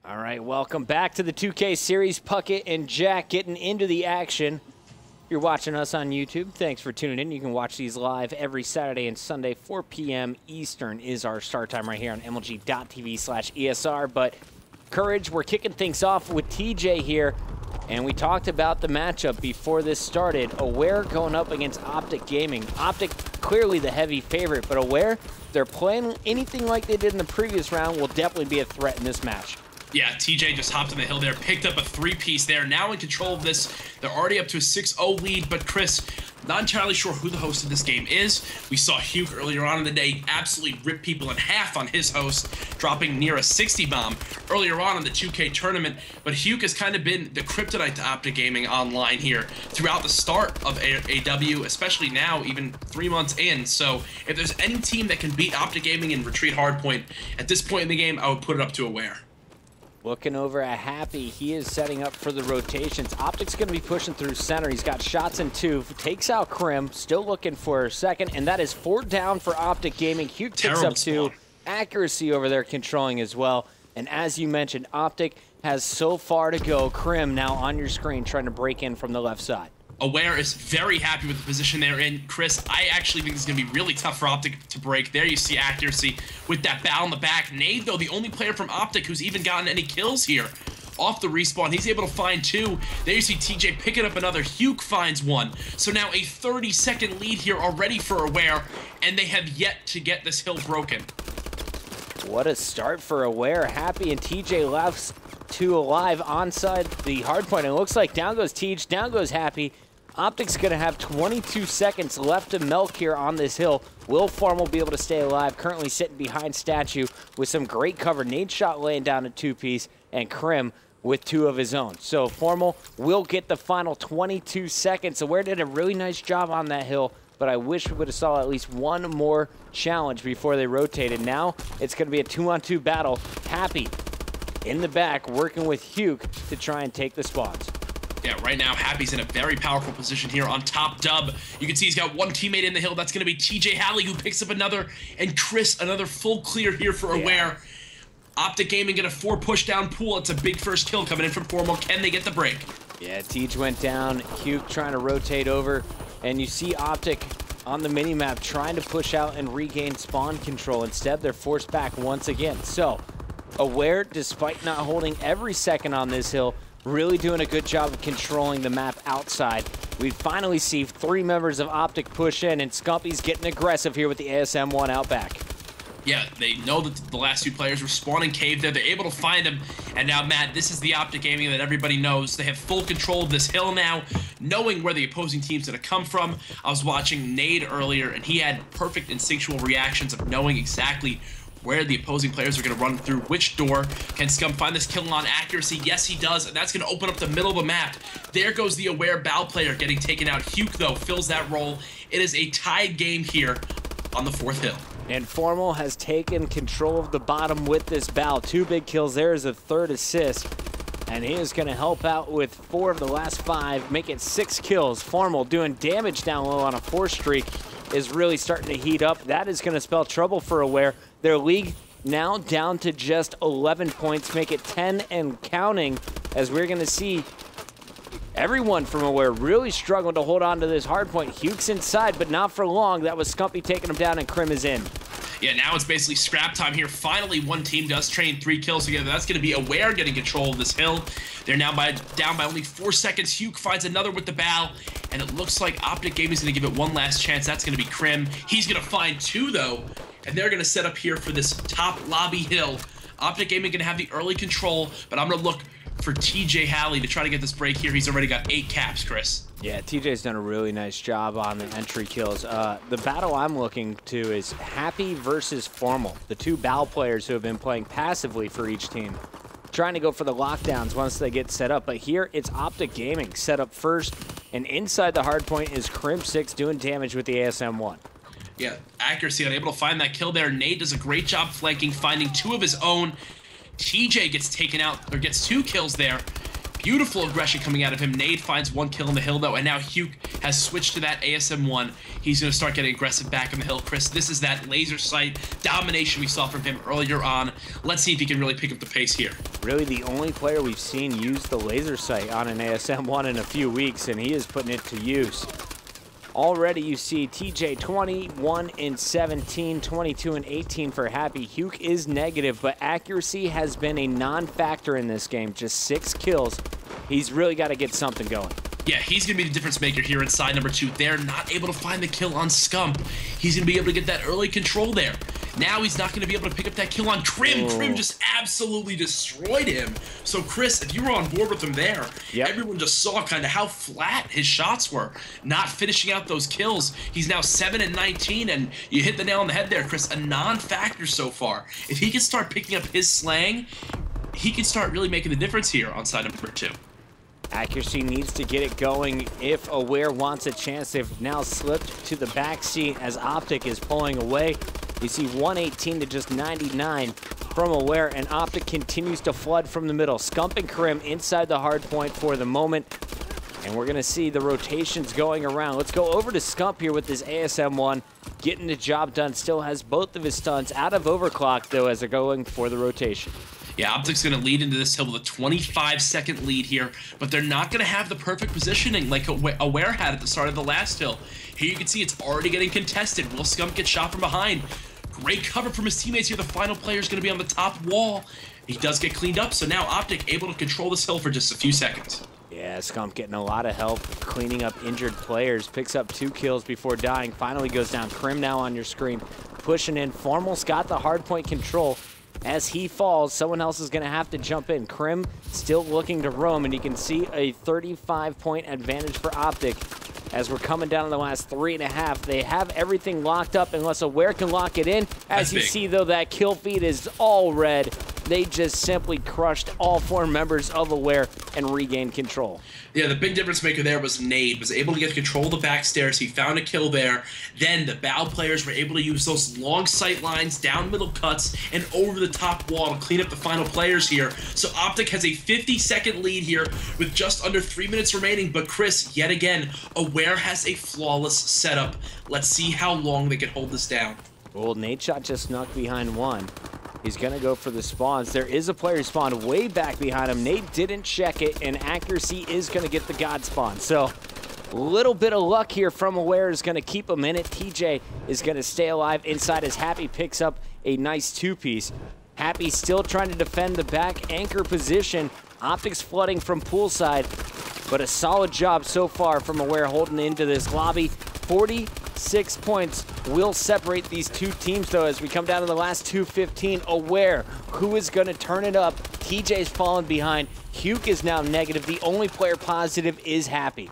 All right, welcome back to the 2K series. Puckett and Jack getting into the action. You're watching us on YouTube. Thanks for tuning in. You can watch these live every Saturday and Sunday, 4 p.m. Eastern is our start time right here on MLG.tv/ESR. But Courage, we're kicking things off with TJ here. And we talked about the matchup before this started. Aware going up against OpTic Gaming. OpTic clearly the heavy favorite, but Aware, they're playing anything like they did in the previous round, will definitely be a threat in this match. Yeah, TJ just hopped on the hill there, picked up a three-piece there, now in control of this. They're already up to a 6-0 lead, but Chris, not entirely sure who the host of this game is. We saw Hugh earlier on in the day absolutely rip people in half on his host, dropping near a 60 bomb earlier on in the 2K tournament. But Hugh has kind of been the kryptonite to OpTic Gaming online here throughout the start of AW, especially now, even 3 months in. So if there's any team that can beat OpTic Gaming and retreat hardpoint at this point in the game, I would put it up to Aware. Looking over at Happy, he is setting up for the rotations. OpTic's going to be pushing through center. He's got shots in 2, takes out Krim, still looking for a second, and that is 4 down for OpTic Gaming. Hugh picks up 2, accuracy over there controlling as well. And as you mentioned, OpTic has so far to go. Krim now on your screen trying to break in from the left side. Aware is very happy with the position they're in. Chris, I actually think this is going to be really tough for OpTic to break. There you see accuracy with that bow in the back. Nade, though, the only player from OpTic who's even gotten any kills here off the respawn. He's able to find 2. There you see TJ picking up another. Hugh finds 1. So now a 30-second lead here already for Aware, and they have yet to get this hill broken. What a start for Aware. Happy and TJ left 2 alive onside the hardpoint. It looks like down goes Tej, down goes Happy. OpTic's going to have 22 seconds left to milk here on this hill. Will Farm will be able to stay alive, currently sitting behind Statue with some great cover. Nade shot laying down a 2-piece, and Krim with 2 of his own. So Formal will get the final 22 seconds. Aware did a really nice job on that hill, but I wish we would have saw at least one more challenge before they rotated. Now it's going to be a 2-on-2 battle. Happy in the back, working with Hugh to try and take the spawns. Yeah, right now, Happy's in a very powerful position here on top dub. You can see he's got 1 teammate in the hill. That's going to be TJ Halley, who picks up another. And Chris, another full clear here for Aware. OpTic Gaming get a 4 push-down pool. It's a big first kill coming in from Formal. Can they get the break? Yeah, Tej went down. Hugh trying to rotate over. And you see OpTic on the minimap trying to push out and regain spawn control. Instead, they're forced back once again. So, Aware, despite not holding every second on this hill, really doing a good job of controlling the map outside. We finally see 3 members of OpTic push in, and Scumpy's getting aggressive here with the ASM-1 out back. Yeah, they know that the last 2 players were spawning cave there. They're able to find them. And now, Matt, this is the OpTic Gaming that everybody knows. They have full control of this hill now, knowing where the opposing team's going to come from. I was watching Nade earlier, and he had perfect instinctual reactions of knowing exactly where the opposing players are going to run through which door. Can Scum find this kill on accuracy? Yes, he does, and that's going to open up the middle of the map. There goes the Aware bow player getting taken out. Hugh, though, fills that role. It is a tied game here on the 4th hill. And Formal has taken control of the bottom with this bow. 2 big kills. There is a 3rd assist. And he is going to help out with 4 of the last 5, make it 6 kills. Formal doing damage down low on a 4 streak is really starting to heat up. That is going to spell trouble for Aware. Their league now down to just 11 points, make it 10 and counting, as we're going to see everyone from Aware really struggling to hold on to this hard point. Hugh's inside, but not for long. That was Scumpy taking him down, and Krim is in. Yeah, now it's basically scrap time here. Finally, 1 team does train 3 kills together. That's going to be Aware getting control of this hill. They're now down by only 4 seconds. Hugh finds another with the bow, and it looks like OpTic Gaming is going to give it one last chance. That's going to be Krim. He's going to find 2, though, and they're going to set up here for this top lobby hill. OpTic Gaming going to have the early control, but I'm going to look for TJ Halley to try to get this break here. He's already got 8 caps, Chris. Yeah, TJ's done a really nice job on the entry kills. The battle I'm looking to is Happy versus Formal, the 2 bow players who have been playing passively for each team, trying to go for the lockdowns once they get set up. But here, it's OpTic Gaming set up first, and inside the hardpoint is Crim6 doing damage with the ASM-1. Yeah, accuracy, unable to find that kill there. Nade does a great job flanking, finding 2 of his own. TJ gets taken out, or gets 2 kills there. Beautiful aggression coming out of him. Nade finds 1 kill on the hill, though, and now Hugh has switched to that ASM-1. He's going to start getting aggressive back on the hill. Chris, this is that laser sight domination we saw from him earlier on. Let's see if he can really pick up the pace here. Really the only player we've seen use the laser sight on an ASM-1 in a few weeks, and he is putting it to use. Already you see TJ 21 and 17, 22 and 18 for Happy. Hugh is negative, but accuracy has been a non-factor in this game. Just 6 kills. He's really got to get something going. Yeah, he's going to be the difference maker here inside number 2. They're not able to find the kill on Scump. He's going to be able to get that early control there. Now he's not going to be able to pick up that kill on Crim. Crim just absolutely destroyed him. So, Chris, if you were on board with him there, everyone just saw kind of how flat his shots were. Not finishing out those kills. He's now 7 and 19, and you hit the nail on the head there, Chris. A non-factor so far. If he can start picking up his slang, he can start really making the difference here on side number 2. Accuracy needs to get it going if Aware wants a chance. They've now slipped to the back seat as OpTic is pulling away. You see 118 to just 99 from Aware, and OpTic continues to flood from the middle. Scump and Krim inside the hard point for the moment, and we're going to see the rotations going around. Let's go over to Scump here with this ASM-1, getting the job done. Still has both of his stuns out of overclock, though, as they're going for the rotation. Yeah, OpTic's going to lead into this hill with a 25-second lead here, but they're not going to have the perfect positioning like Aware had at the start of the last hill. Here you can see it's already getting contested. Will Scump get shot from behind? Great cover from his teammates here. The final player is going to be on the top wall. He does get cleaned up, so now OpTic able to control this hill for just a few seconds. Yeah, Scump getting a lot of help cleaning up injured players. Picks up 2 kills before dying. Finally goes down. Krim now on your screen. Pushing in. Formal's got the hard point control. As he falls, someone else is going to have to jump in. Krim still looking to roam, and you can see a 35-point advantage for OpTic as we're coming down in the last 3.5. They have everything locked up unless Aware can lock it in. As you see, though, that kill feed is all red. They just simply crushed all 4 members of Aware and regained control. Yeah, the big difference maker there was Nade. Was able to get control of the back stairs. He found a kill there. Then the Bow players were able to use those long sight lines, down middle cuts, and over the top wall to clean up the final players here. So OpTic has a 50-second lead here with just under 3 minutes remaining. But Chris, yet again, Aware has a flawless setup. Let's see how long they can hold this down. Well, Nadeshot just snuck behind 1. He's going to go for the spawns. There is a player spawned way back behind him. Nade didn't check it, and accuracy is going to get the God spawn. So a little bit of luck here from Aware is going to keep him in it. TJ is going to stay alive inside as Happy picks up a nice 2-piece. Happy still trying to defend the back anchor position. OpTic's flooding from poolside, but a solid job so far from Aware holding into this lobby. 46 points will separate these 2 teams, though, as we come down to the last 2:15. Aware, who is going to turn it up? TJ's fallen behind. Hugh is now negative. The only player positive is Happy.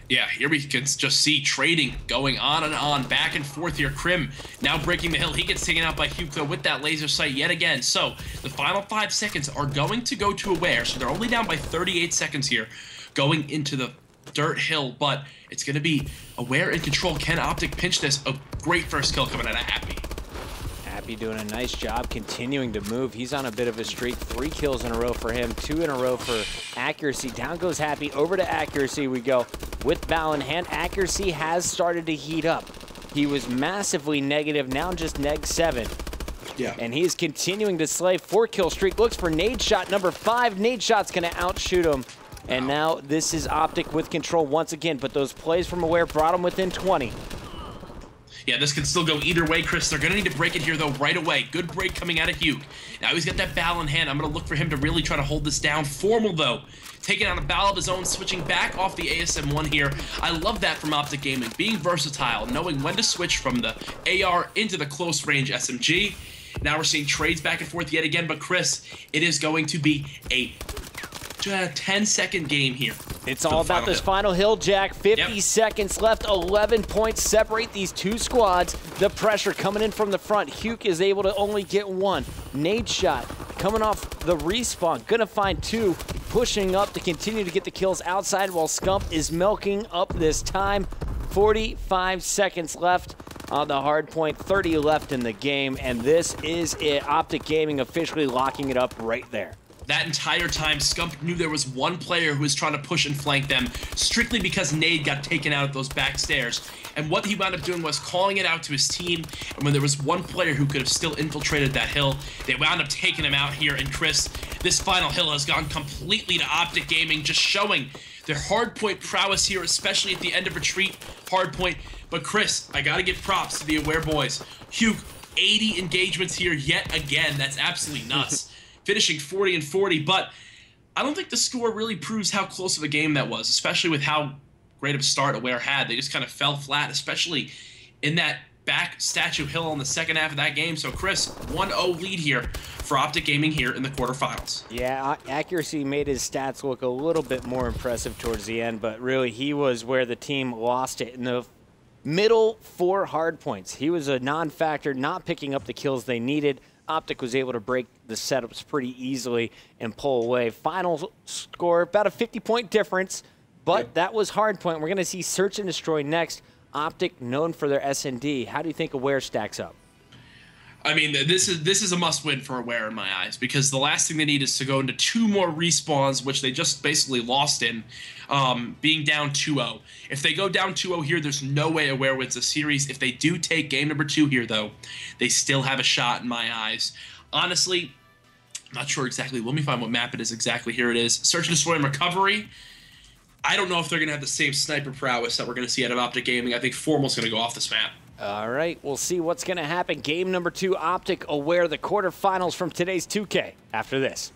Yeah, here we can just see trading going on and on, back and forth here. Krim now breaking the hill. He gets taken out by Hugh, though, with that laser sight yet again. So the final 5 seconds are going to go to Aware. So they're only down by 38 seconds here going into the dirt hill, but it's going to be Aware in control. Can OpTic pinch this? A great first kill coming out of Happy. Happy doing a nice job continuing to move. He's on a bit of a streak. 3 kills in a row for him, 2 in a row for accuracy. Down goes Happy. Over to accuracy we go with Bow in hand. Accuracy has started to heat up. He was massively negative, now just neg 7. Yeah. And he is continuing to slay. 4-kill streak. Looks for Nadeshot number 5. Nadeshot's going to outshoot him. And now this is OpTic with control once again, but those plays from Aware brought him within 20. Yeah, this can still go either way, Chris. They're going to need to break it here, though, right away. Good break coming out of Hugh. Now he's got that Bow in hand. I'm going to look for him to really try to hold this down. Formal, though, taking on a Bow of his own, switching back off the ASM-1 here. I love that from OpTic Gaming, being versatile, knowing when to switch from the AR into the close-range SMG. Now we're seeing trades back and forth yet again, but Chris, it is going to be a 10-second game here. It's all about this final hill, Jack. 50 seconds left. 11 points separate these 2 squads. The pressure coming in from the front. Hugh is able to only get 1. Nadeshot coming off the respawn. Gonna find 2. Pushing up to continue to get the kills outside while Scump is milking up this time. 45 seconds left on the hard point. 30 left in the game. And this is it. OpTic Gaming officially locking it up right there. That entire time, Scump knew there was one player who was trying to push and flank them, strictly because Nade got taken out of those back stairs. And what he wound up doing was calling it out to his team, and when there was one player who could have still infiltrated that hill, they wound up taking him out here. And Chris, this final hill has gone completely to OpTic Gaming, just showing their hardpoint prowess here, especially at the end of retreat hardpoint. But Chris, I gotta give props to the Aware boys. Hugh, 80 engagements here yet again. That's absolutely nuts. Finishing 40 and 40, but I don't think the score really proves how close of a game that was, especially with how great of a start Aware had. They just kind of fell flat, especially in that back statue hill in the second half of that game. So Chris, 1-0 lead here for OpTic Gaming here in the quarterfinals. Yeah, accuracy made his stats look a little bit more impressive towards the end, but really he was where the team lost it in the middle 4 hard points. He was a non-factor, not picking up the kills they needed. OpTic was able to break the setups pretty easily and pull away. Final score, about a 50-point difference, but that was hard point. We're going to see Search and Destroy next. OpTic, known for their S&D. How do you think Aware stacks up? I mean, this is a must-win for Aware in my eyes, because the last thing they need is to go into 2 more respawns, which they just basically lost in, being down 2-0. If they go down 2-0 here, there's no way Aware wins the series. If they do take game number 2 here, though, they still have a shot in my eyes. Honestly, I'm not sure exactly. Let me find what map it is exactly. Here it is. Search and Destroy and Recovery. I don't know if they're going to have the same sniper prowess that we're going to see out of OpTic Gaming. I think Formal's going to go off this map. All right, we'll see what's going to happen. Game number 2, OpTic Aware, the quarterfinals from today's 2K after this.